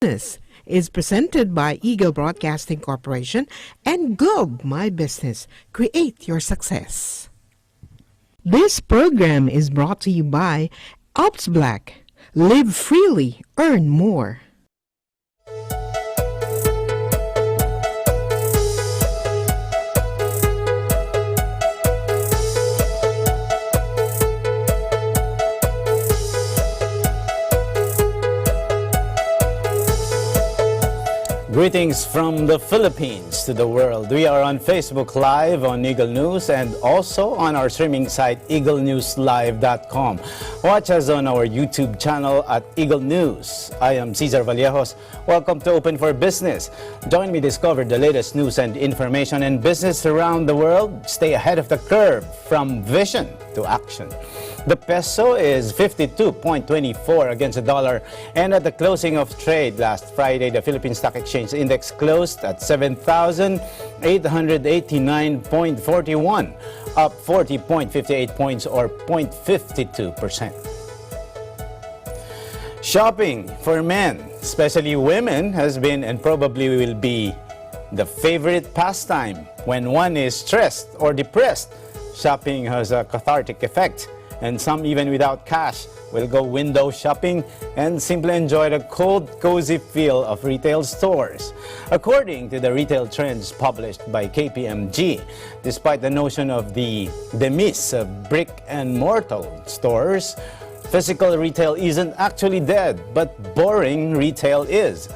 Business is presented by Eagle Broadcasting Corporation and Globe My Business. Create your success. This program is brought to you by Alps Black. Live freely, earn more. Greetings from the Philippines to the world. We are on Facebook Live on Eagle News and also on our streaming site eaglenewslive.com. Watch us on our YouTube channel at Eagle News. I am Cesar Vallejos. Welcome to Open for Business. Join me discover the latest news and information in business around the world. Stay ahead of the curve from vision to action. The peso is 52.24 against the dollar, and at the closing of trade last Friday, the Philippine Stock Exchange Index closed at 7,889.41, up 40.58 points or 0.52%. Shopping for men, especially women, has been and probably will be the favorite pastime. When one is stressed or depressed, shopping has a cathartic effect. And some, even without cash, will go window shopping and simply enjoy the cold, cozy feel of retail stores. According to the retail trends published by KPMG, despite the notion of the demise of brick-and-mortar stores, physical retail isn't actually dead, but boring retail is.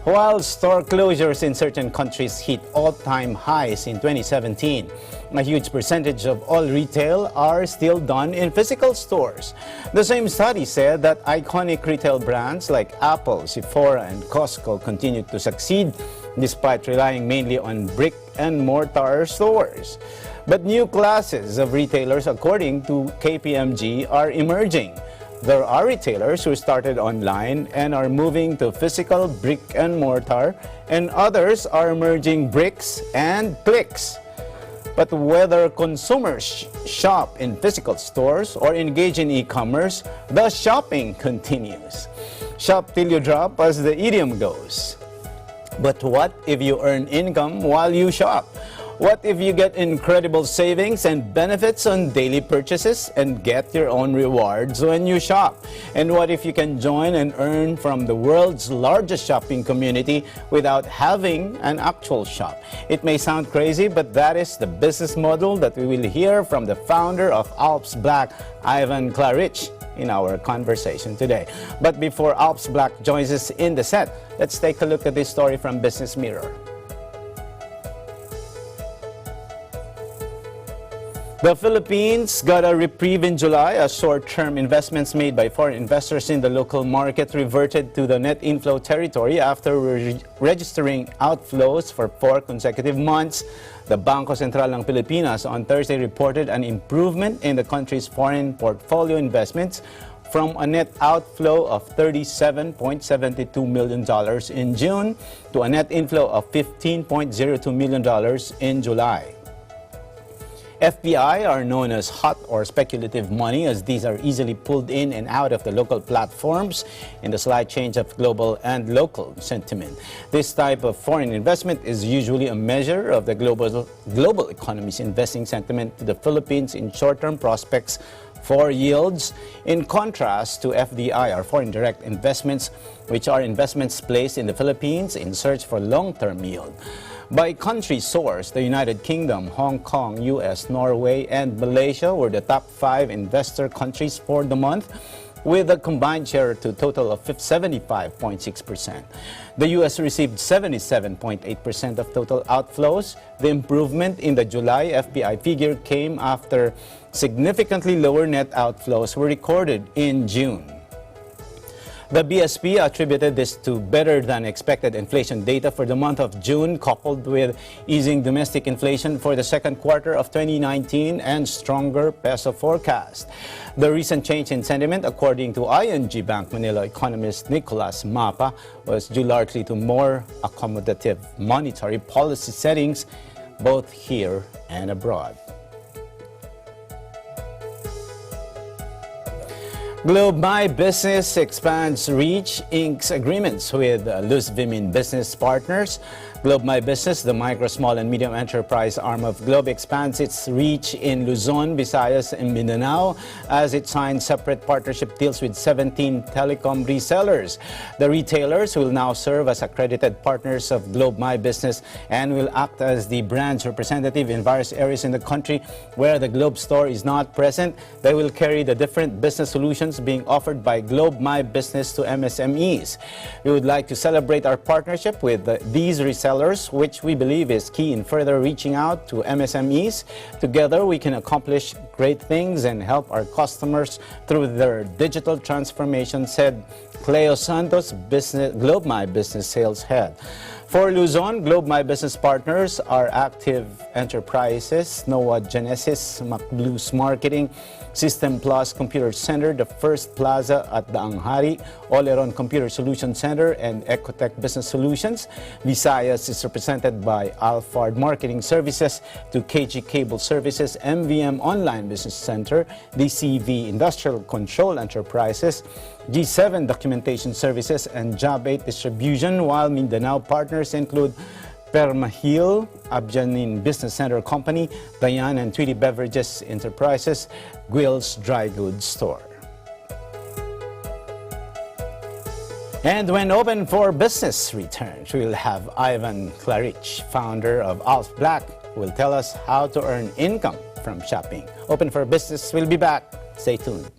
While store closures in certain countries hit all-time highs in 2017, a huge percentage of all retail are still done in physical stores. The same study said that iconic retail brands like Apple, Sephora, and Costco continue to succeed despite relying mainly on brick-and-mortar stores. But new classes of retailers, according to KPMG, are emerging. There are retailers who started online and are moving to physical brick and mortar, and others are merging bricks and clicks. But whether consumers shop in physical stores or engage in e-commerce, the shopping continues. Shop till you drop, as the idiom goes. But what if you earn income while you shop? What if you get incredible savings and benefits on daily purchases and get your own rewards when you shop? And what if you can join and earn from the world's largest shopping community without having an actual shop? It may sound crazy, but that is the business model that we will hear from the founder of Alps Black, Ivan Klarich, in our conversation today. But before Alps Black joins us in the set, let's take a look at this story from Business Mirror. The Philippines got a reprieve in July as short-term investments made by foreign investors in the local market reverted to the net inflow territory after registering outflows for 4 consecutive months. The Bangko Sentral ng Pilipinas on Thursday reported an improvement in the country's foreign portfolio investments from a net outflow of $37.72 million in June to a net inflow of $15.02 million in July. FPI are known as hot or speculative money, as these are easily pulled in and out of the local platforms in the slight change of global and local sentiment. This type of foreign investment is usually a measure of the global economy's investing sentiment to the Philippines in short-term prospects for yields, in contrast to FDI, or foreign direct investments, which are investments placed in the Philippines in search for long-term yield. By country source, the United Kingdom, Hong Kong, US, Norway, and Malaysia were the top 5 investor countries for the month, with a combined share to total of 75.6%. The US received 77.8% of total outflows. The improvement in the July FPI figure came after significantly lower net outflows were recorded in June. The BSP attributed this to better than expected inflation data for the month of June, coupled with easing domestic inflation for the second quarter of 2019 and stronger peso forecast. The recent change in sentiment, according to ING Bank Manila economist Nicolas Mapa, was due largely to more accommodative monetary policy settings both here and abroad. Globe My Business expands reach, inks agreements with Luz Vimin business partners. Globe My Business, the micro, small, and medium enterprise arm of Globe, expands its reach in Luzon, Visayas, and Mindanao as it signs separate partnership deals with 17 telecom resellers. The retailers will now serve as accredited partners of Globe My Business and will act as the brand's representative in various areas in the country where the Globe store is not present. They will carry the different business solutions being offered by Globe My Business to MSMEs. We would like to celebrate our partnership with these resellers, which we believe is key in further reaching out to MSMEs. Together, we can accomplish great things and help our customers through their digital transformation, said Cleo Santos, Globe My Business sales head. For Luzon, Globe My Business partners are Active Enterprises, Noah Genesis, MacBlues Marketing, System Plus Computer Center, the First Plaza at the Anghari, Oleron Computer Solution Center, and Ecotech Business Solutions. Visayas is represented by Alphard Marketing Services, to KG Cable Services, MVM Online Business Center, DCV Industrial Control Enterprises, G7 Documentation Services, and Job8 Distribution, while Mindanao partners include Permahil, Abjanin Business Center Company, Dayan and Tweety Beverages Enterprises, Gwil's Dry Goods Store. And when Open for Business returns, we'll have Ivan Clarich, founder of Alps Black, who will tell us how to earn income from shopping. Open for Business will be back. Stay tuned.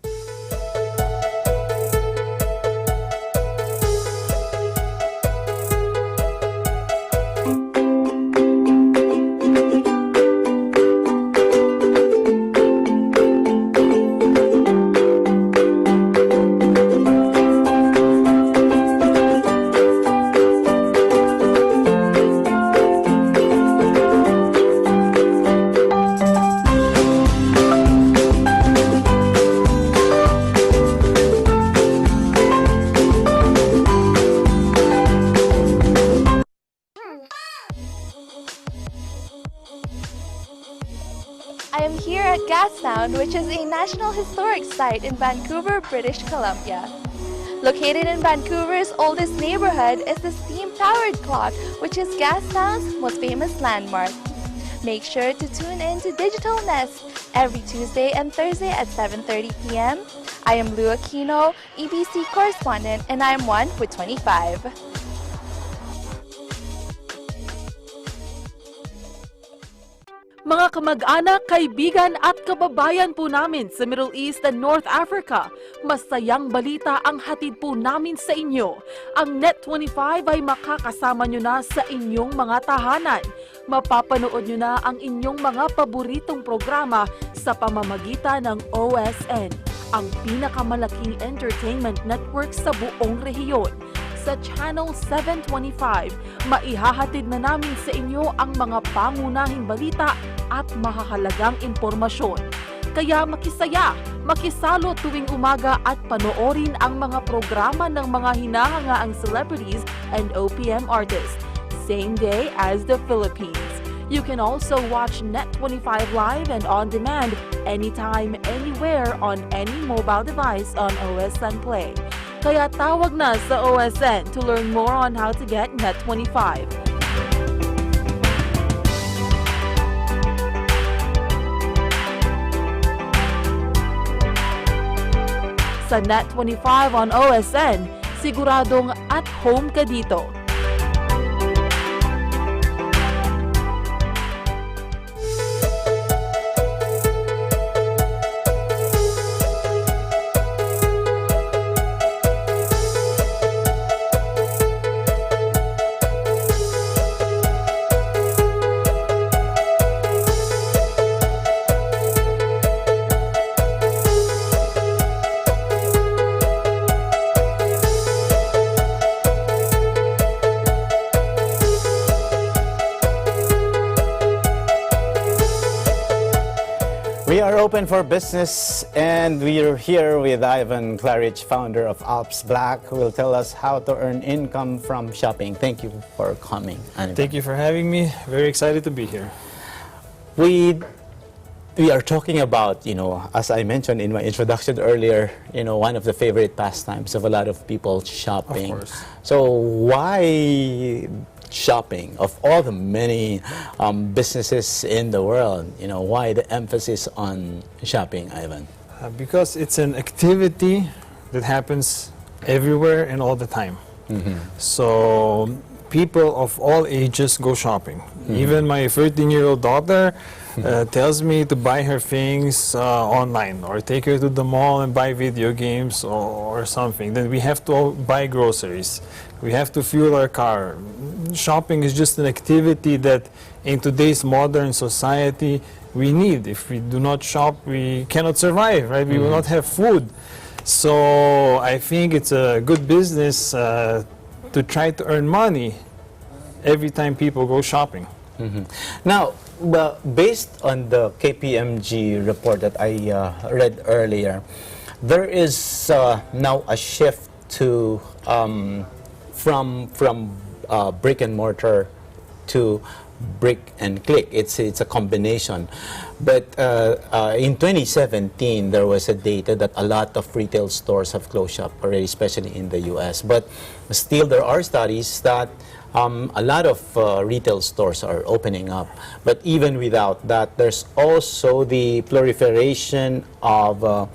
I am here at Gastown, which is a National Historic Site in Vancouver, British Columbia. Located in Vancouver's oldest neighborhood is the steam-powered clock, which is Gastown's most famous landmark. Make sure to tune in to Digital Nest every Tuesday and Thursday at 7:30 p.m. I am Lou Aquino, EBC correspondent, and I am 1 with 25. Mga kamag-anak, kaibigan at kababayan po namin sa Middle East and North Africa, masayang balita ang hatid po namin sa inyo. Ang Net25 ay makakasama nyo na sa inyong mga tahanan. Mapapanood nyo na ang inyong mga paboritong programa sa pamamagitan ng OSN, ang pinakamalaking entertainment network sa buong rehiyon. Sa Channel 725, maihahatid na namin sa inyo ang mga pangunahing balita at mahahalagang impormasyon. Kaya makisaya, makisalo tuwing umaga at panoorin ang mga programa ng mga hinahangaang celebrities and OPM artists, same day as the Philippines. You can also watch Net25 live and on demand anytime, anywhere on any mobile device on OSN Play. Kaya tawag na sa OSN to learn more on how to get Net25. Sa Net25 on OSN, siguradong at home ka dito. We are open for business, and we are here with Ivan Clarich, founder of Alps Black, who will tell us how to earn income from shopping. Thank you for coming, Ivan. Thank you for having me. Very excited to be here. We we are talking about, as I mentioned in my introduction earlier, one of the favorite pastimes of a lot of people, shopping. Of course. So why shopping? Of all the many businesses in the world, why the emphasis on shopping, Ivan? Because it's an activity that happens everywhere and all the time. So people of all ages go shopping. Even my 13-year-old daughter tells me to buy her things online, or take her to the mall and buy video games or something. Then we have to buy groceries. We have to fuel our car. Shopping is just an activity that in today's modern society we need. If we do not shop, we cannot survive, right? We will not have food. So I think it's a good business to try to earn money every time people go shopping. Now, based on the KPMG report that I read earlier, there is now a shift to from brick and mortar to brick and click. It's a combination. But in 2017, there was a data that a lot of retail stores have closed up already, especially in the U.S. But still, there are studies that a lot of retail stores are opening up. But even without that, there's also the proliferation of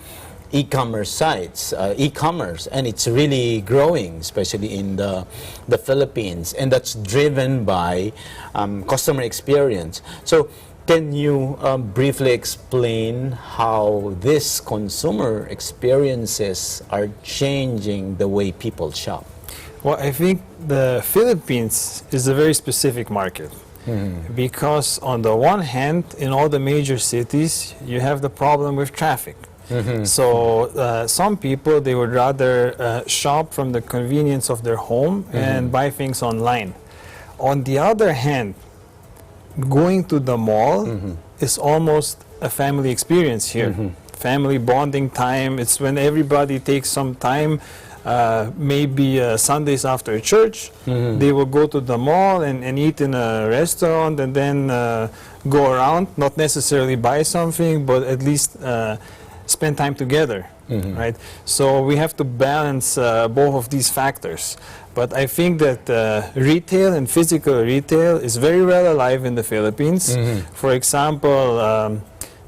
e-commerce sites, e-commerce, and it's really growing, especially in the Philippines, and that's driven by customer experience. So can you briefly explain how these consumer experiences are changing the way people shop? Well, I think the Philippines is a very specific market. Because on the one hand, in all the major cities, you have the problem with traffic. So some people, they would rather shop from the convenience of their home and buy things online. On the other hand, going to the mall is almost a family experience here. Family bonding time. It's when everybody takes some time, maybe Sundays after church, they will go to the mall and eat in a restaurant, and then go around, not necessarily buy something, but at least spend time together, right? So we have to balance both of these factors. But I think that retail and physical retail is very well alive in the Philippines. For example,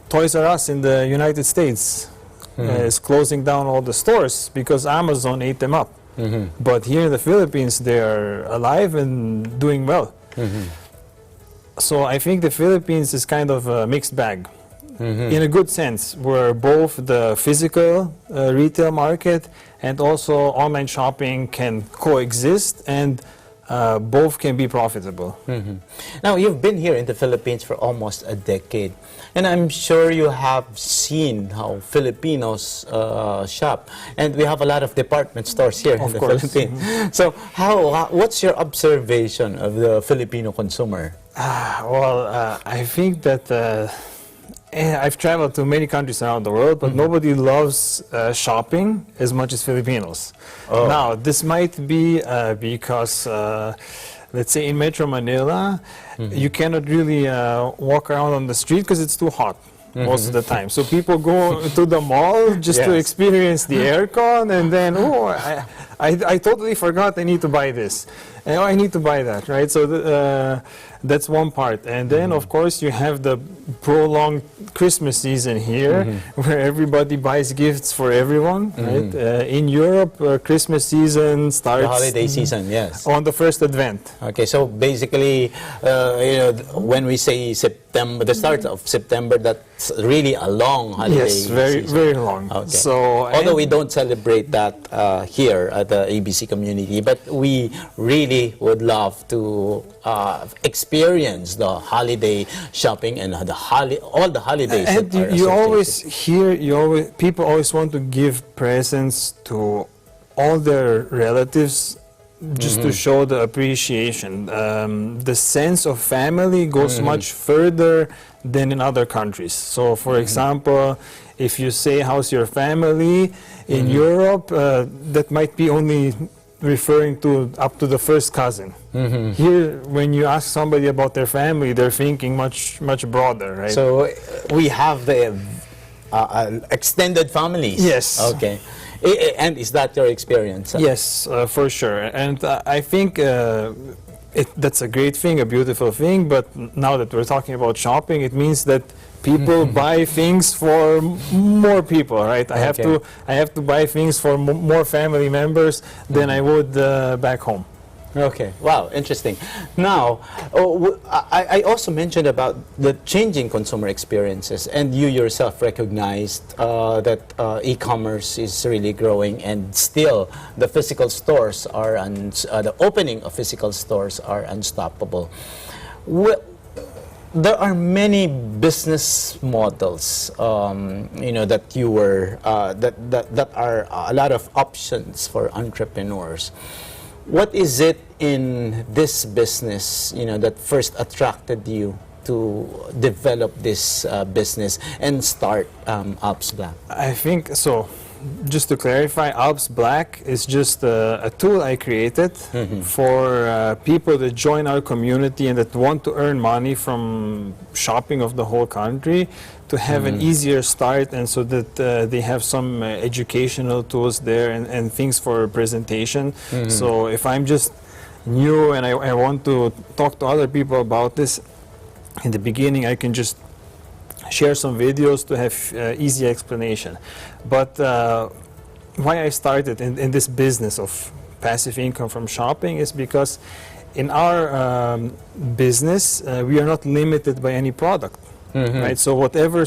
Toys R Us in the United States is closing down all the stores because Amazon ate them up. But here in the Philippines, they are alive and doing well. So I think the Philippines is kind of a mixed bag. In a good sense, where both the physical retail market and also online shopping can coexist, and both can be profitable. Now, you've been here in the Philippines for almost a decade, and I'm sure you have seen how Filipinos shop, and we have a lot of department stores here in the Philippines. So what's your observation of the Filipino consumer? Well, I think that I've traveled to many countries around the world, but nobody loves shopping as much as Filipinos. Now, this might be because, let's say in Metro Manila, you cannot really walk around on the street because it's too hot most of the time. So people go to the mall just to experience the aircon, and then, I totally forgot I need to buy this. And, I need to buy that, right? So that's one part. And then, of course, you have the prolonged Christmas season here, where everybody buys gifts for everyone, right? In Europe, Christmas season starts... The holiday season, yes. On the first Advent. Okay, so basically, when we say September, the start of September, that's really a long holiday season. Yes, very long. Okay. So, although we don't celebrate that here at the ABC community, but we really would love to experience the holiday shopping and all the holidays. And that are you always associated. hear, people always want to give presents to all their relatives just to show the appreciation. The sense of family goes much further than in other countries. So, for example, if you say, how's your family in Europe, that might be only referring to up to the first cousin. Here, when you ask somebody about their family, they're thinking much broader, right? So we have the extended families. Yes. Okay. And is that your experience? Yes, for sure. And I think that's a great thing, a beautiful thing. But now that we're talking about shopping, it means that people buy things for more people, right? I have to buy things for more family members than I would back home. Okay. Wow. Interesting. Now, I also mentioned about the changing consumer experiences, and you yourself recognized that e-commerce is really growing, and still the physical stores are the opening of physical stores are unstoppable. There are many business models, that you were that are a lot of options for entrepreneurs. What is it in this business, that first attracted you to develop this business and start Alps Black? I think so. Just to clarify, Alps Black is just a tool I created for people that join our community and that want to earn money from shopping of the whole country, to have an easier start, and so that they have some educational tools there and things for presentation. So if I'm just new and I want to talk to other people about this, in the beginning I can just share some videos to have easy explanation. But why I started in this business of passive income from shopping is because in our business we are not limited by any product. Right? So whatever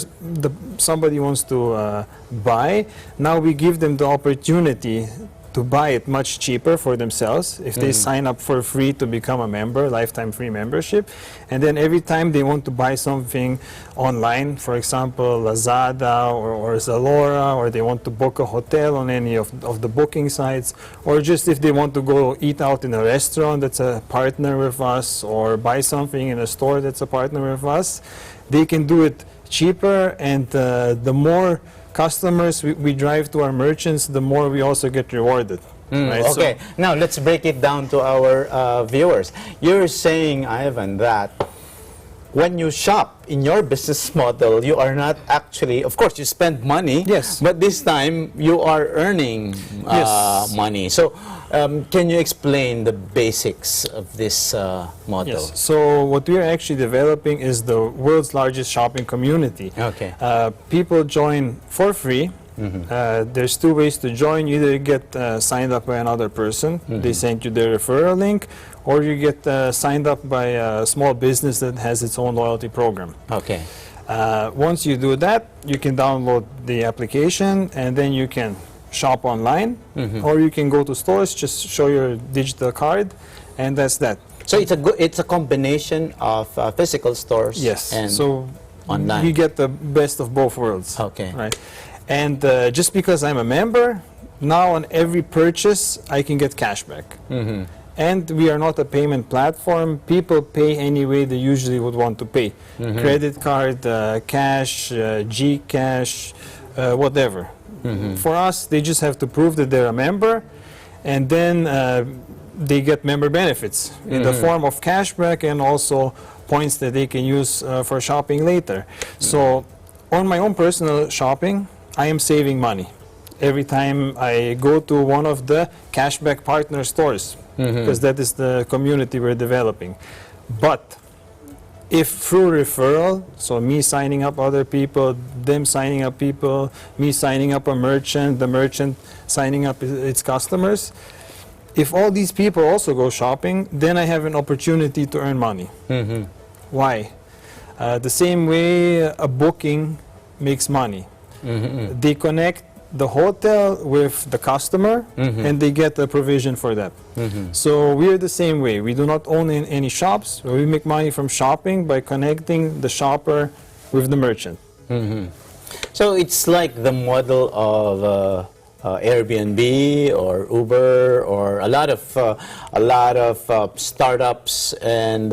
somebody wants to buy, now we give them the opportunity to buy it much cheaper for themselves if they sign up for free to become a member, lifetime free membership. And then every time they want to buy something online, for example, Lazada or Zalora, or they want to book a hotel on any of the booking sites, or just if they want to go eat out in a restaurant that's a partner with us, or buy something in a store that's a partner with us, they can do it cheaper, and the more customers we drive to our merchants, the more we also get rewarded. Right? Okay, now let's break it down to our viewers. You're saying, Ivan, that when you shop in your business model, you are not actually, of course, you spend money, yes, but this time you are earning money. So can you explain the basics of this model? Yes. So what we are actually developing is the world's largest shopping community. Okay. People join for free. There's two ways to join. You either get signed up by another person, they send you their referral link, or you get signed up by a small business that has its own loyalty program. Okay. Once you do that, you can download the application, and then you can shop online, or you can go to stores, just show your digital card, and that's that. So it's a combination of physical stores, yes, and so online. You get the best of both worlds. Okay. Right. And just because I'm a member, now on every purchase I can get cashback. And we are not a payment platform. People pay any way they usually would want to pay. Credit card, cash, GCash, whatever. For us, they just have to prove that they're a member, and then they get member benefits in the form of cashback and also points that they can use for shopping later. So on my own personal shopping, I am saving money every time I go to one of the cashback partner stores, because that is the community we're developing. But if through referral, so me signing up other people, them signing up people, me signing up a merchant, the merchant signing up its customers, if all these people also go shopping, then I have an opportunity to earn money. Why? The same way a booking makes money. They connect the hotel with the customer, and they get a provision for that. So we're the same way. We do not own any shops. We make money from shopping by connecting the shopper with the merchant. So it's like the model of Airbnb or Uber, or a lot of startups and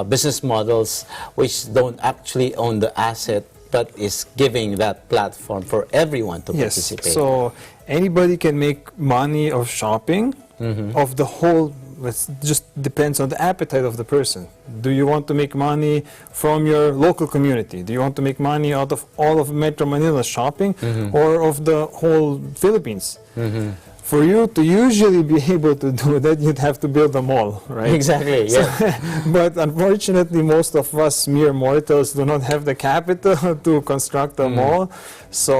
business models which don't actually own the asset, but is giving that platform for everyone to participate. So anybody can make money of shopping, of the whole. It just depends on the appetite of the person. Do you want to make money from your local community? Do you want to make money out of all of Metro Manila shopping, or of the whole Philippines? For you to usually be able to do that, you'd have to build a mall, right? Exactly, yeah. But unfortunately, most of us mere mortals do not have the capital to construct a mall. So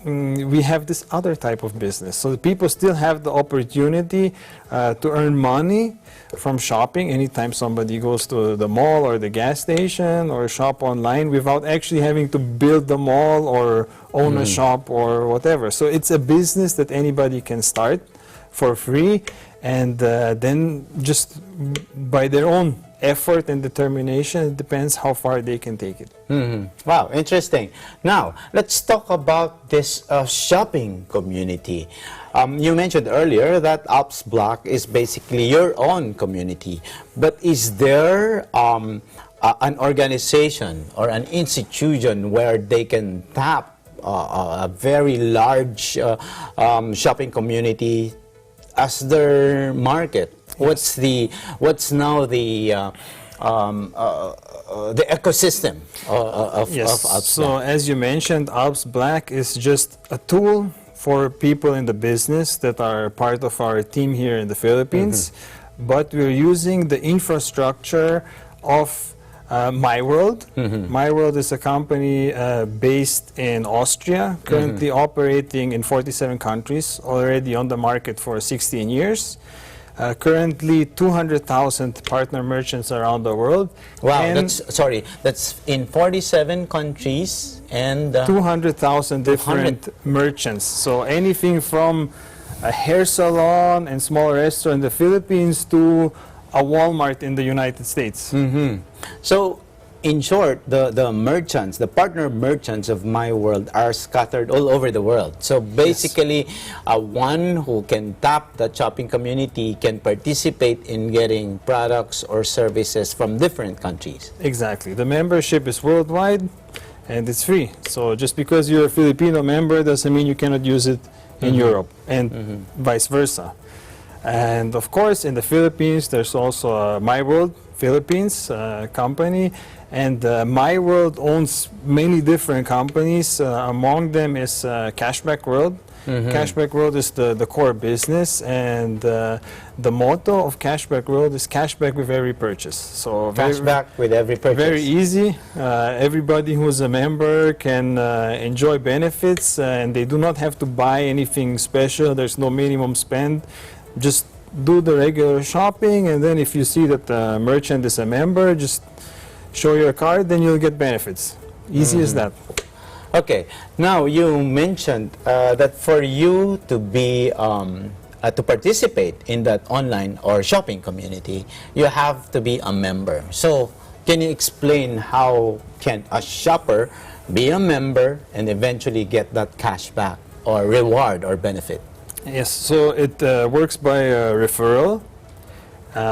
we have this other type of business. So people still have the opportunity to earn money from shopping anytime somebody goes to the mall or the gas station or shop online without actually having to build the mall or own a shop or whatever. So it's a business that anybody can start for free, and then just by their own effort and determination, it depends how far they can take it. Wow, interesting. Now, let's talk about this shopping community. You mentioned earlier that Alps Block is basically your own community, but is there an organization or an institution where they can tap a very large shopping community as their market? What's now the ecosystem of Yes. Alps So Block? as you mentioned, Alps Black is just a tool for people in the business that are part of our team here in the Philippines, but we're using the infrastructure of MyWorld. MyWorld is a company based in Austria, currently operating in 47 countries, already on the market for 16 years. Currently 200,000 partner merchants around the world. Wow, And that's in 47 countries and 200,000 different merchants. So anything from a hair salon and small restaurant in the Philippines to a Walmart in the United States. So, in short, the merchants, the partner merchants of MyWorld are scattered all over the world. So basically, one who can tap the shopping community can participate in getting products or services from different countries. Exactly. The membership is worldwide and it's free. So just because you're a Filipino member doesn't mean you cannot use it in Europe, and vice versa. And of course, in the Philippines, there's also a MyWorld Philippines company, and MyWorld owns many different companies. Among them is Cashback World. Cashback World is the core business, and the motto of Cashback World is cashback with every purchase. So Cashback with every purchase. very easy. Everybody who's a member can enjoy benefits, and they do not have to buy anything special. There's no minimum spend. Just do the regular shopping, and then if you see that the merchant is a member, just show your card, then you'll get benefits. Easy as that. Okay. Now you mentioned that for you to be to participate in that online or shopping community, you have to be a member. So can you explain how can a shopper be a member and eventually get that cashback or reward or benefit? Yes, so it works by referral.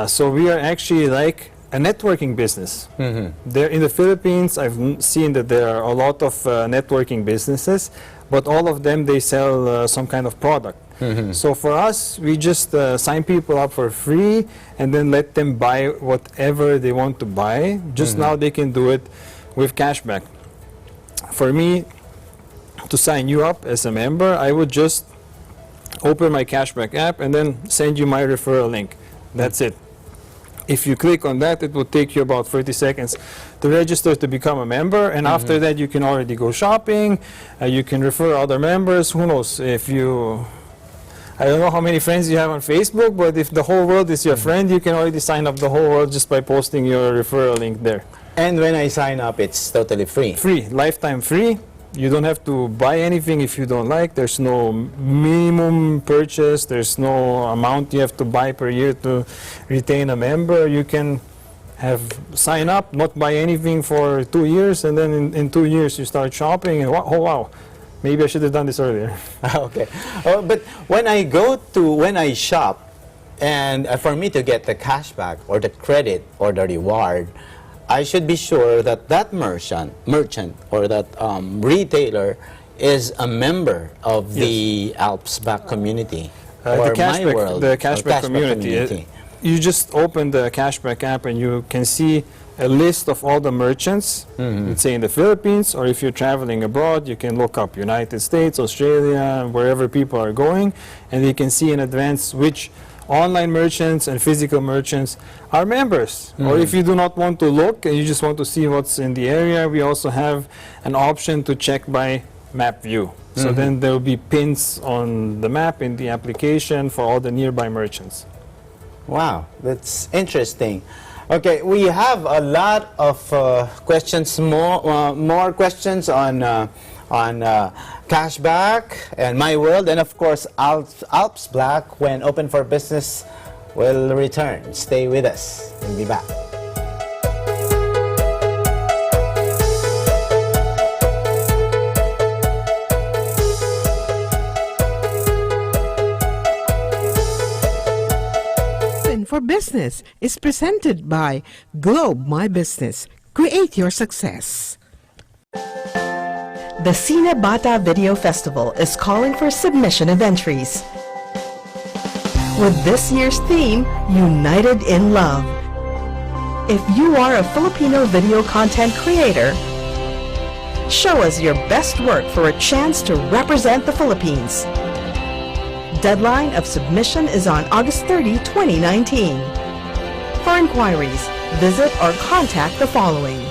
So we are actually like a networking business. There in the Philippines, I've seen that there are a lot of networking businesses, but all of them, they sell some kind of product. So for us, we just sign people up for free and then let them buy whatever they want to buy. Just now they can do it with cashback. For me, to sign you up as a member, I would just open my cashback app and then send you my referral link. That's it. If you click on that, it will take you about 30 seconds to register to become a member, and after that you can already go shopping, you can refer other members. Who knows, if you, I don't know how many friends you have on Facebook, but if the whole world is your friend, you can already sign up the whole world just by posting your referral link there. And when I sign up, it's totally free. Free, lifetime free. You don't have to buy anything if you don't like. There's no minimum purchase. There's no amount you have to buy per year to retain a member. You can sign up, not buy anything for 2 years, and then in 2 years you start shopping, and oh wow, maybe I should have done this earlier. Okay. But when I shop, and for me to get the cashback or the credit or the reward, I should be sure that that merchant or that retailer is a member of the Alps Back community. Or the cashback, My World, the or cashback community. You just open the cashback app and you can see a list of all the merchants, let's say in the Philippines, or if you're traveling abroad, you can look up United States, Australia, wherever people are going, and you can see in advance which online merchants and physical merchants are members. Or if you do not want to look and you just want to see what's in the area, we also have an option to check by map view. So then there will be pins on the map in the application for all the nearby merchants. Wow, that's interesting. Okay, we have a lot of questions, more questions on cashback and My World, and of course Alps Black when Open for Business will return. Stay with us. We'll be back. For Business is presented by Globe My Business. Create your success. The Sina Bata Video Festival is calling for submission of entries. With this year's theme, United in Love. If you are a Filipino video content creator, show us your best work for a chance to represent the Philippines. Deadline of submission is on August 30, 2019. For inquiries, visit or contact the following.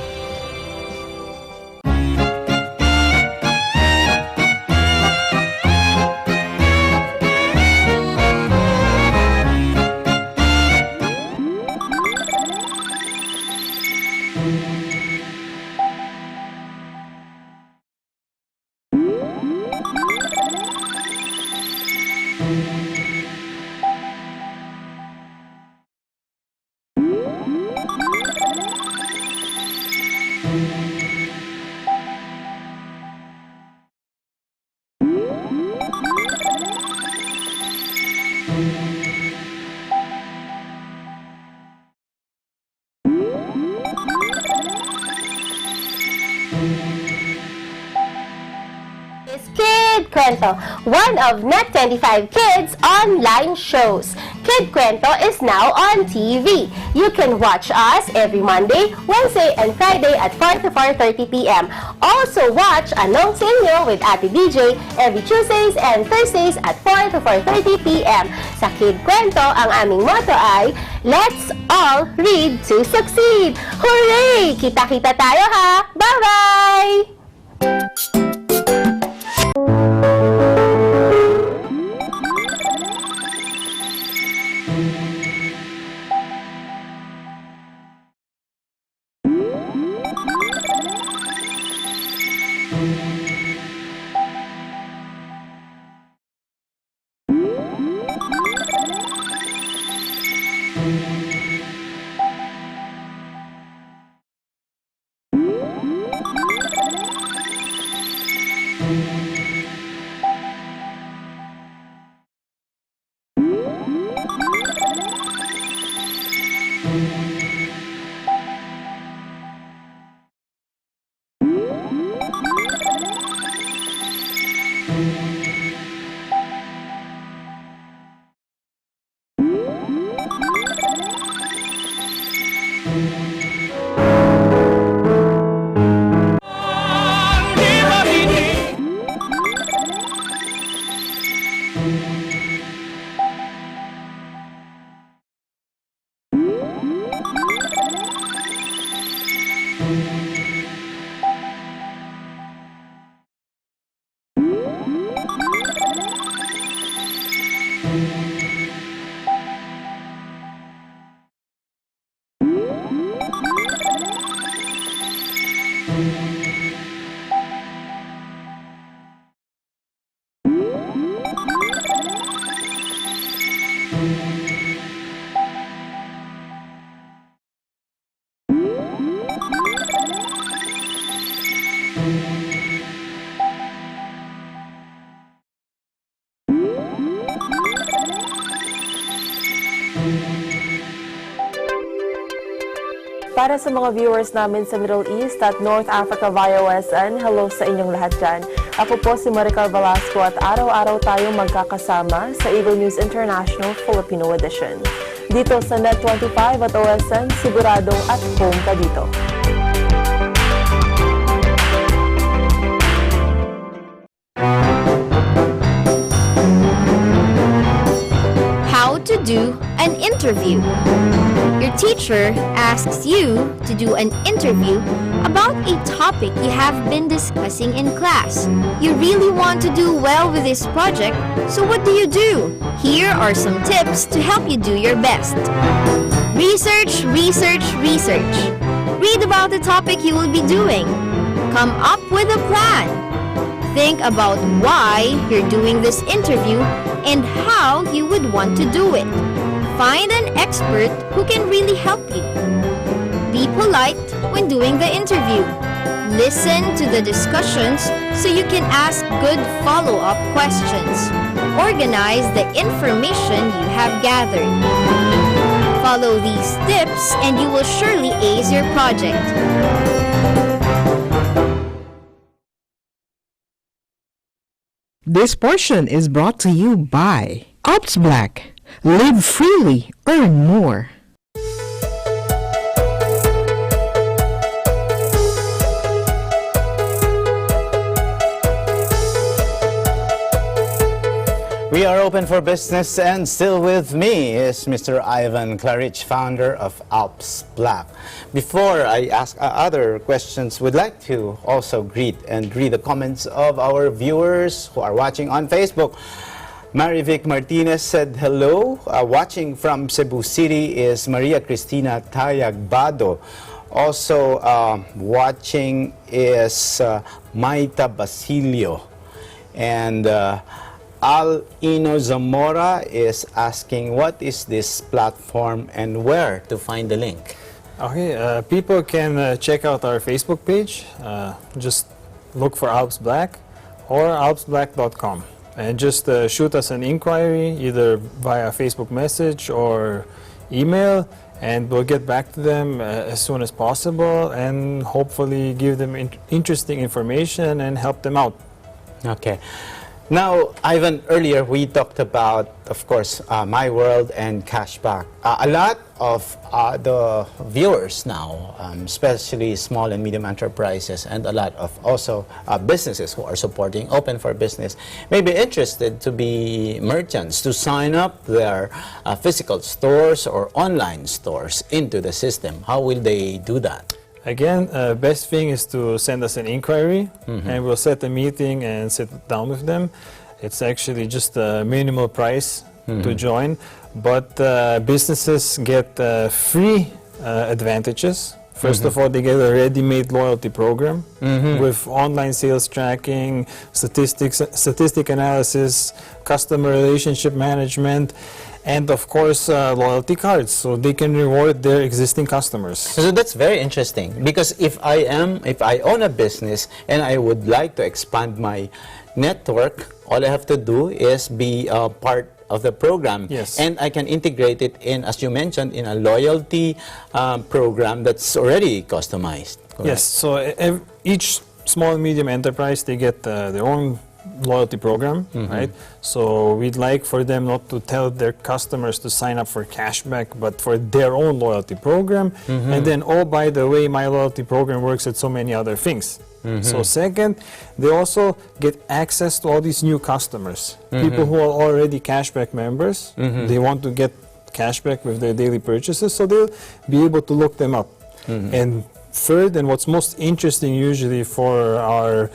Kid Kwento, one of Net25 Kids' online shows. Kid Kwento is now on TV. You can watch us every Monday, Wednesday, and Friday at 4 to 4:30 p.m. Also watch Anong Sinyo with Ate DJ every Tuesdays and Thursdays at 4 to 4:30 p.m. Sa Kid Kwento, ang aming motto ay, let's all read to succeed! Hooray! Kita-kita tayo ha! Bye-bye! Para sa mga viewers namin sa Middle East at North Africa via OSN, hello sa inyong lahat dyan. Ako po si Maricar Velasco at araw-araw tayong magkakasama sa Eagle News International Filipino Edition. Dito sa Net25 at OSN, siguradong at home ka dito. How to do an interview. Your teacher asks you to do an interview about a topic you have been discussing in class. You really want to do well with this project, so what do? Here are some tips to help you do your best. Research, research, research. Read about the topic you will be doing. Come up with a plan. Think about why you're doing this interview and how you would want to do it. Find an expert who can really help you. Be polite when doing the interview. Listen to the discussions so you can ask good follow-up questions. Organize the information you have gathered. Follow these tips and you will surely ace your project. This portion is brought to you by Ops Black. Live freely, earn more. We are open for business, and still with me is Mr. Ivan Clarich, founder of Alps Black. Before I ask other questions, we'd like to also greet and read the comments of our viewers who are watching on Facebook. Marivic Martinez said hello. Watching from Cebu City is Maria Cristina Tayagbado. Also watching is Maita Basilio. And Al Ino Zamora is asking, what is this platform and where to find the link? Okay, people can check out our Facebook page. Just look for Alps Black or alpsblack.com. And just shoot us an inquiry either via Facebook message or email, and we'll get back to them as soon as possible and hopefully give them interesting information and help them out. Okay. Now, Ivan, earlier we talked about, of course, My World and Cashback. A lot of the viewers now, especially small and medium enterprises, and a lot of also businesses who are supporting Open for Business, may be interested to be merchants, to sign up their physical stores or online stores into the system. How will they do that? Again, best thing is to send us an inquiry, and we'll set a meeting and sit down with them. It's actually just a minimal price to join, but businesses get free advantages. First of all, they get a ready-made loyalty program with online sales tracking, statistic analysis, customer relationship management, and of course loyalty cards, so they can reward their existing customers. So that's very interesting, because if I own a business and I would like to expand my network, all I have to do is be part of the program. Yes. And I can integrate it in, as you mentioned, in a loyalty program that's already customized. Correct? Yes, so each small and medium enterprise, they get their own loyalty program, right? So we'd like for them not to tell their customers to sign up for cashback, but for their own loyalty program. And then, oh, by the way, my loyalty program works at so many other things. So second, they also get access to all these new customers, people who are already cashback members. They want to get cashback with their daily purchases, so they'll be able to look them up. And third, and what's most interesting usually for our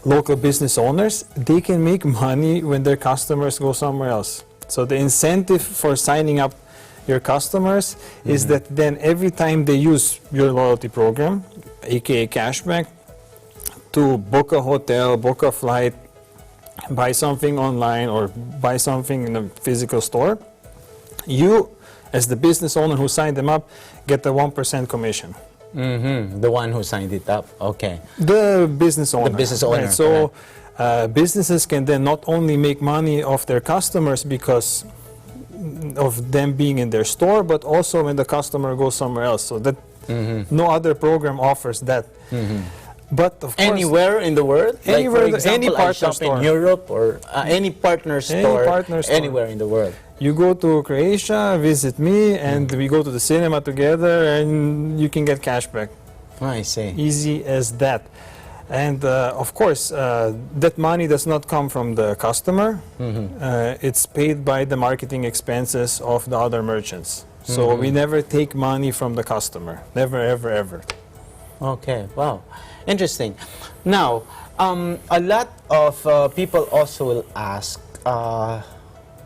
local business owners, they can make money when their customers go somewhere else. So the incentive for signing up your customers is that then every time they use your loyalty program, aka cashback, to book a hotel, book a flight, buy something online or buy something in a physical store, you, as the business owner who signed them up, get the 1% commission. The one who signed it up, okay. The business owner. The business owner, Right. So businesses can then not only make money off their customers because of them being in their store, but also when the customer goes somewhere else. So that no other program offers that. But of course, Anywhere in the world? Anywhere, like, for example, any I partner shop store. in Europe or any partner store, partner store. anywhere in the world. you go to Croatia, visit me, and we go to the cinema together, and you can get cash back. Oh, I see. Easy as that. And of course, that money does not come from the customer. It's paid by the marketing expenses of the other merchants. So we never take money from the customer. Never, ever, ever. Okay, wow. Interesting. Now, a lot of people also will ask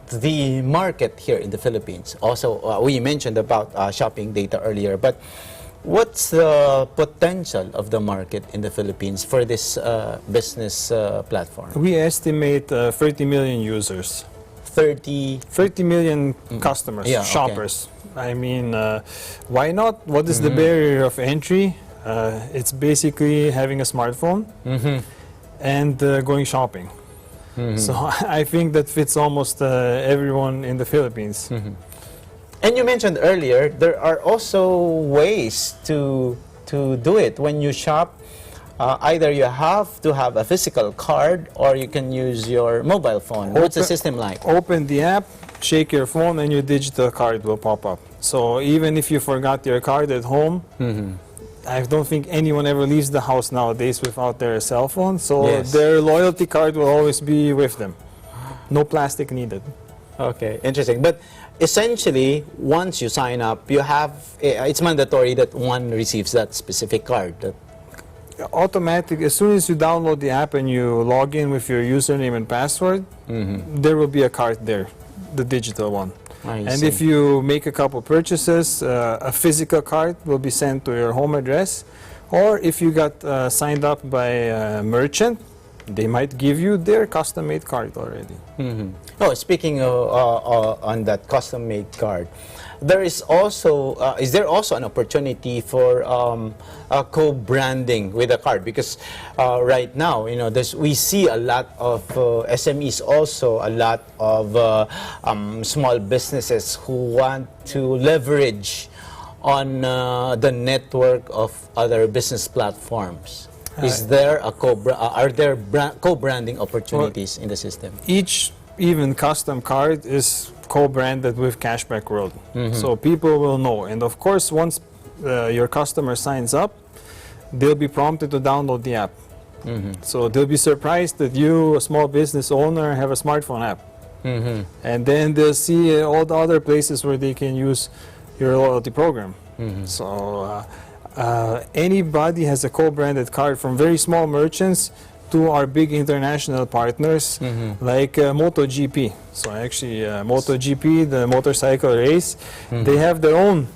the market here in the Philippines. Also, we mentioned about shopping data earlier, but what's the potential of the market in the Philippines for this business platform? We estimate 30 million users. 30 million customers, Yeah, okay. shoppers. I mean, why not? What is the barrier of entry? It's basically having a smartphone and going shopping. So I think that fits almost everyone in the Philippines. And you mentioned earlier, there are also ways to do it. When you shop, either you have to have a physical card or you can use your mobile phone. What's the system like? Open the app, shake your phone, and your digital card will pop up. So even if you forgot your card at home, I don't think anyone ever leaves the house nowadays without their cell phone. So Yes. their loyalty card will always be with them. No plastic needed. Okay, interesting. But essentially, once you sign up, you have it's mandatory that one receives that specific card. Automatic, as soon as you download the app and you log in with your username and password, there will be a card there, the digital one. And if you make a couple purchases, a physical card will be sent to your home address. Or if you got signed up by a merchant, they might give you their custom-made card already. Oh, speaking on that custom-made card, there is also is there also an opportunity for co-branding with a card? Because right now, you know, we see a lot of SMEs, also a lot of small businesses who want to leverage on the network of other business platforms. Is there a are there co-branding opportunities in the system? Each even custom card is co-branded with Cashback World. So people will know. And of course, once your customer signs up, they'll be prompted to download the app. So they'll be surprised that you, a small business owner, have a smartphone app. And then they'll see all the other places where they can use your loyalty program. So anybody has a co-branded card, from very small merchants to our big international partners like MotoGP. So actually MotoGP, the motorcycle race, they have their own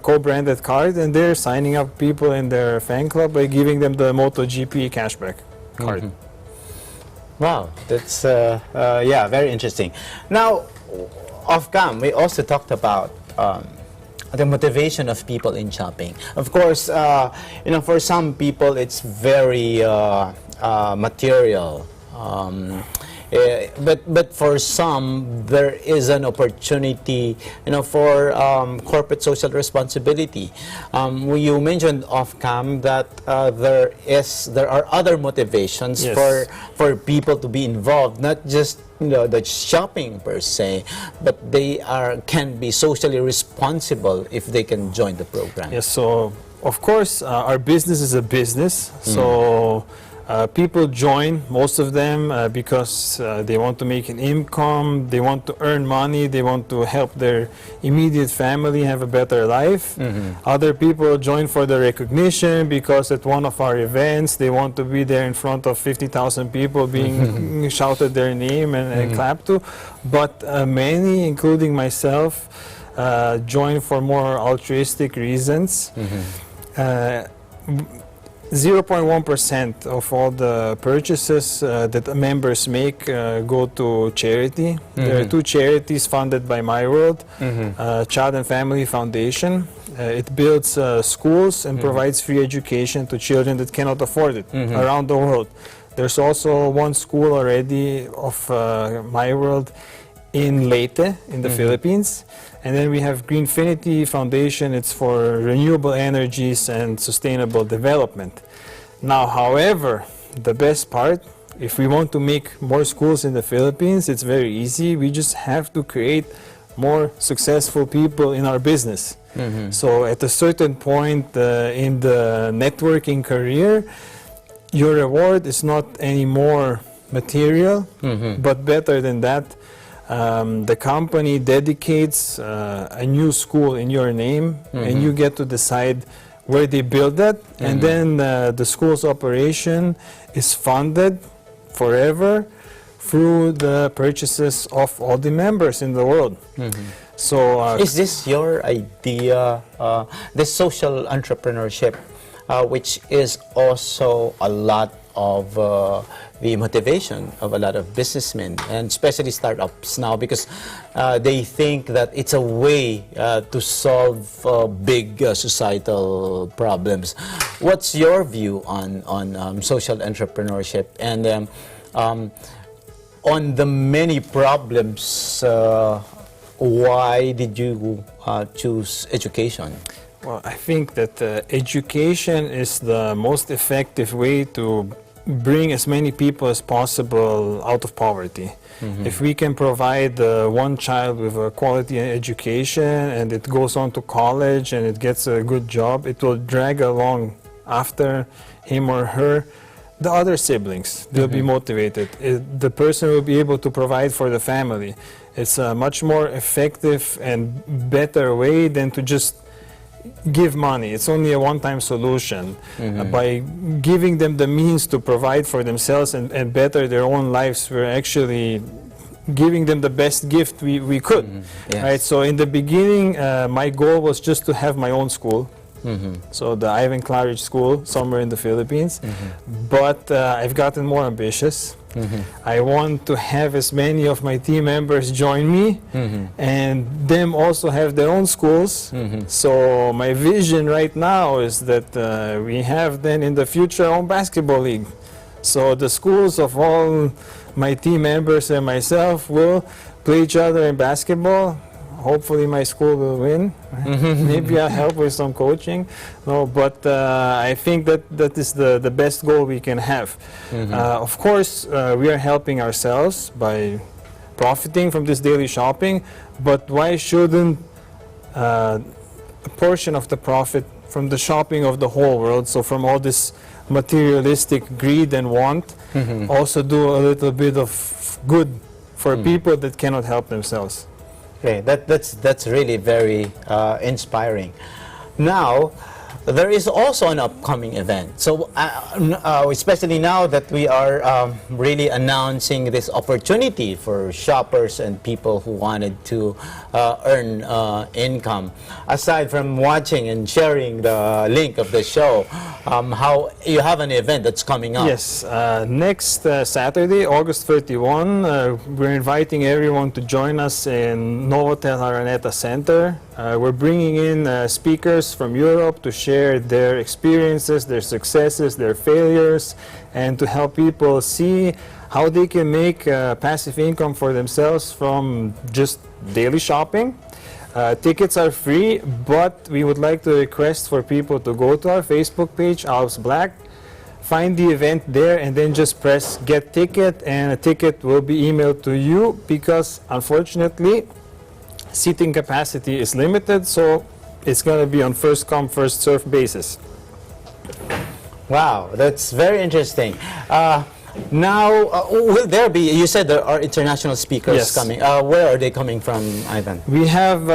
co-branded card, and they're signing up people in their fan club by giving them the MotoGP cashback card. Wow, that's yeah, very interesting. Now, off cam, we also talked about the motivation of people in shopping. Of course, you know, for some people it's very material, but for some there is an opportunity, you know, for corporate social responsibility. You mentioned off cam that there are other motivations for people to be involved, not just, you know, the shopping per se, but they can be socially responsible if they can join the program. Yes, so of course our business is a business, so people join, most of them, because they want to make an income, they want to earn money, they want to help their immediate family have a better life. Other people join for the recognition, because at one of our events they want to be there in front of 50,000 people being shouted their name and clapped to. But many, including myself, join for more altruistic reasons. 0.1% of all the purchases that members make go to charity. There are two charities funded by My World, Child and Family Foundation. It builds schools and provides free education to children that cannot afford it around the world. There's also one school already of My World in Leyte, in the Philippines. And then we have Greenfinity Foundation. It's for renewable energies and sustainable development. Now, however, the best part, if we want to make more schools in the Philippines, it's very easy. We just have to create more successful people in our business. So at a certain point in the networking career, your reward is not anymore material, but better than that. The company dedicates a new school in your name, and you get to decide where they build that, and then the school's operation is funded forever through the purchases of all the members in the world. So Is this your idea, this social entrepreneurship, which is also a lot of the motivation of a lot of businessmen, and especially startups now, because they think that it's a way to solve big societal problems. What's your view on social entrepreneurship, and on the many problems? Why did you choose education? Well, I think that education is the most effective way to bring as many people as possible out of poverty. If we can provide one child with a quality education and it goes on to college and it gets a good job, it will drag along after him or her the other siblings. They'll be motivated. The person will be able to provide for the family. It's a much more effective and better way than to just give money. It's only a one-time solution. By giving them the means to provide for themselves and better their own lives, we're actually giving them the best gift we could. Right? So in the beginning, my goal was just to have my own school. So the Ivan Claridge School, somewhere in the Philippines. But I've gotten more ambitious. I want to have as many of my team members join me and them also have their own schools. So my vision right now is that we have then in the future our own basketball league. So the schools of all my team members and myself will play each other in basketball. Hopefully my school will win. Maybe I'll help with some coaching. No, but I think that is the best goal we can have. Of course, we are helping ourselves by profiting from this daily shopping, but why shouldn't a portion of the profit from the shopping of the whole world, so from all this materialistic greed and want, also do a little bit of good for people that cannot help themselves? Okay, that's really very inspiring. Now, there is also an upcoming event. So, especially now that we are really announcing this opportunity for shoppers and people who wanted to earn income. Aside from watching and sharing the link of the show, how you have an event that's coming up. Yes, next Saturday, August 31, we're inviting everyone to join us in Novotel Araneta Center. We're bringing in speakers from Europe to share their experiences, their successes, their failures, and to help people see how they can make passive income for themselves from just daily shopping. Tickets are free, but we would like to request for people to go to our Facebook page, Alps Black, find the event there, and then just press Get Ticket, and a ticket will be emailed to you because, unfortunately, seating capacity is limited, so it's going to be on first come, first serve basis. Wow, that's very interesting. Now, will there be, you said there are international speakers coming. Where are they coming from, Ivan? We have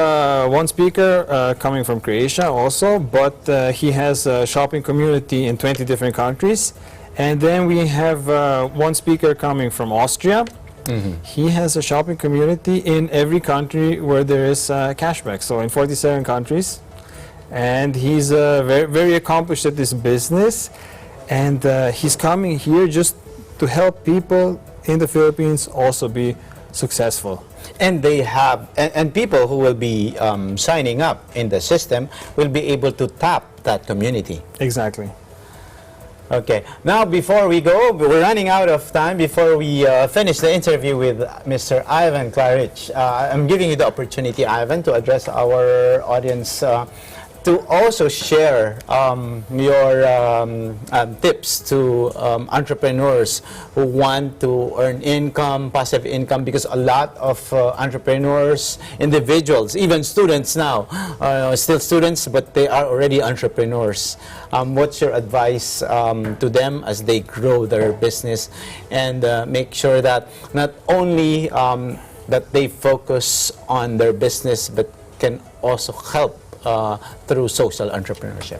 one speaker coming from Croatia also, but he has a shopping community in 20 different countries. And then we have one speaker coming from Austria. He has a shopping community in every country where there is cashback, so in 47 countries. And he's very, very accomplished at this business. And he's coming here just to help people in the Philippines also be successful. And they have, and people who will be signing up in the system will be able to tap that community. Exactly. Okay. Now, before we go, we're running out of time. Before we finish the interview with Mr. Ivan Claridge, I'm giving you the opportunity, Ivan, to address our audience to also share your tips to entrepreneurs who want to earn income, passive income, because a lot of entrepreneurs, individuals, even students now, still students, but they are already entrepreneurs. What's your advice to them as they grow their business and make sure that not only that they focus on their business, but can also help through social entrepreneurship?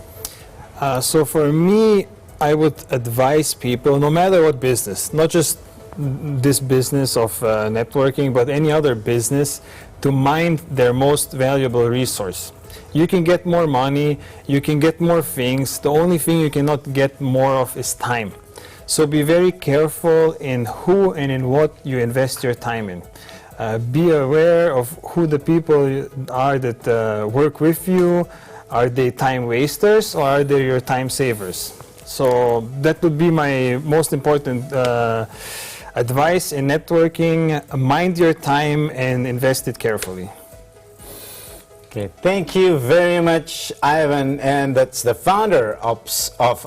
So for me, I would advise people, no matter what business, not just this business of networking, but any other business, to mind their most valuable resource. You can get more money, you can get more things. The only thing you cannot get more of is time. So be very careful in who and in what you invest your time in. Be aware of who the people are that work with you. Are they time wasters or are they your time savers? So that would be my most important advice in networking. Mind your time and invest it carefully. Okay, thank you very much, Ivan, and that's the founder of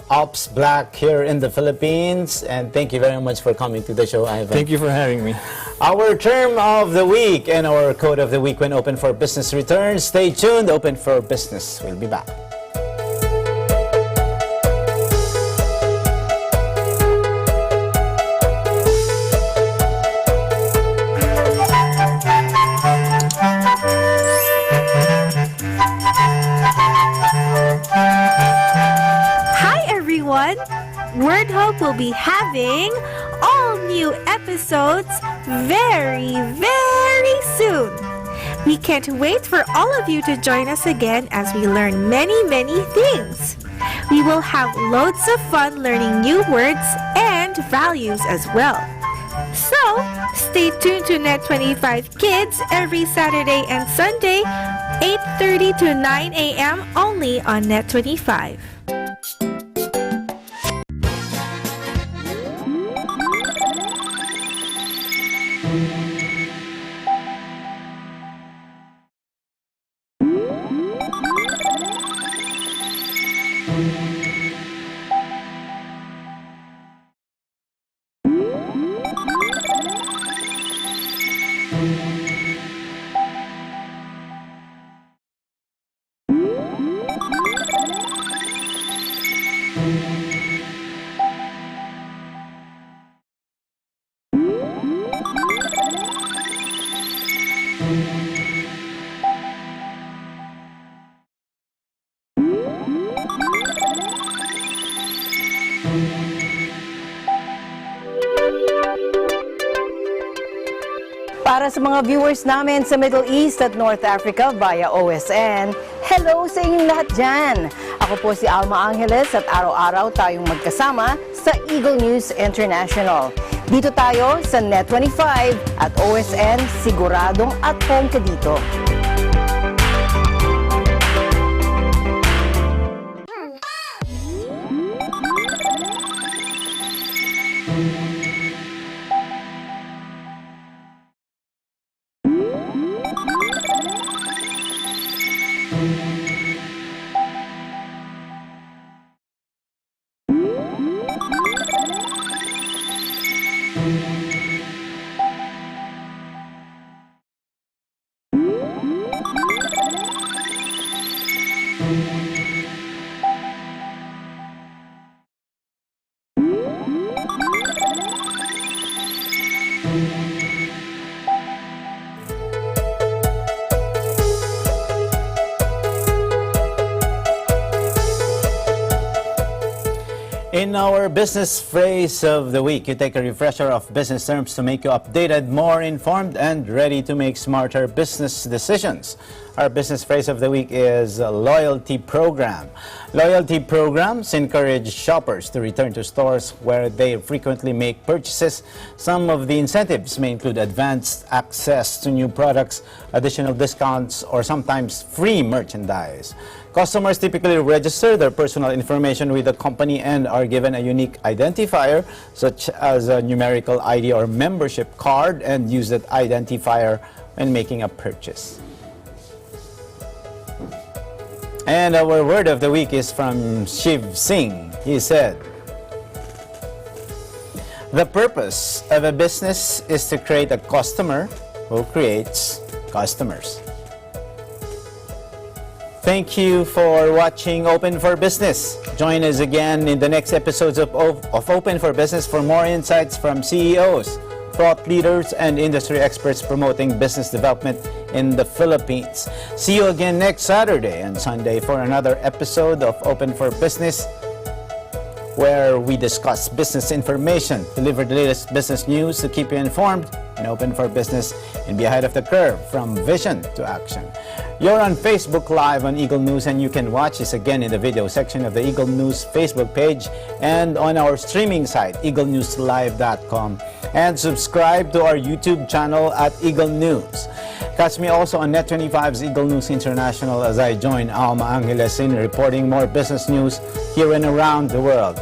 Ops Black here in the Philippines. And thank you very much for coming to the show, Ivan. Thank you for having me. Our term of the week and our code of the week when Open for Business returns. Stay tuned. Open for Business. We'll be back. Word Hope will be having all new episodes very, very soon. We can't wait for all of you to join us again as we learn many, many things. We will have loads of fun learning new words and values as well. So, stay tuned to Net25 Kids every Saturday and Sunday, 8:30 to 9 a.m. only on Net25. Para sa mga viewers namin sa Middle East at North Africa via OSN, hello sa inyong lahat dyan! Ako po si Alma Angeles at araw-araw tayong magkasama sa Eagle News International. Dito tayo sa Net25 at OSN, siguradong at home ka dito. In our business phrase of the week, you take a refresher of business terms to make you updated, more informed, and ready to make smarter business decisions. Our business phrase of the week is loyalty program. Loyalty programs encourage shoppers to return to stores where they frequently make purchases. Some of the incentives may include advanced access to new products, additional discounts, or sometimes free merchandise. Customers typically register their personal information with the company and are given a unique identifier, such as a numerical ID or membership card, and use that identifier when making a purchase. And our word of the week is from Shiv Singh. He said, "The purpose of a business is to create a customer who creates customers." Thank you for watching Open for Business. Join us again in the next episodes of Open for Business for more insights from CEOs, thought leaders, and industry experts promoting business development in the Philippines. See you again next Saturday and Sunday for another episode of Open for Business, where we discuss business information, deliver the latest business news to keep you informed, and open for business and be ahead of the curve from vision to action. You're on Facebook Live on Eagle News, and you can watch this again in the video section of the Eagle News Facebook page and on our streaming site, eaglenewslive.com. And subscribe to our YouTube channel at Eagle News. Catch me also on Net25's Eagle News International as I join Alma Angeles in reporting more business news here and around the world.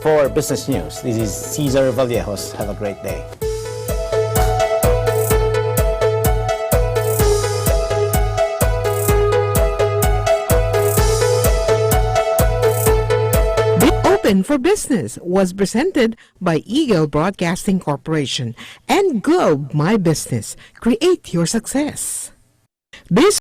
For Business News, this is Cesar Vallejos. Have a great day. Open for Business was presented by Eagle Broadcasting Corporation and Globe My Business. Create your success. This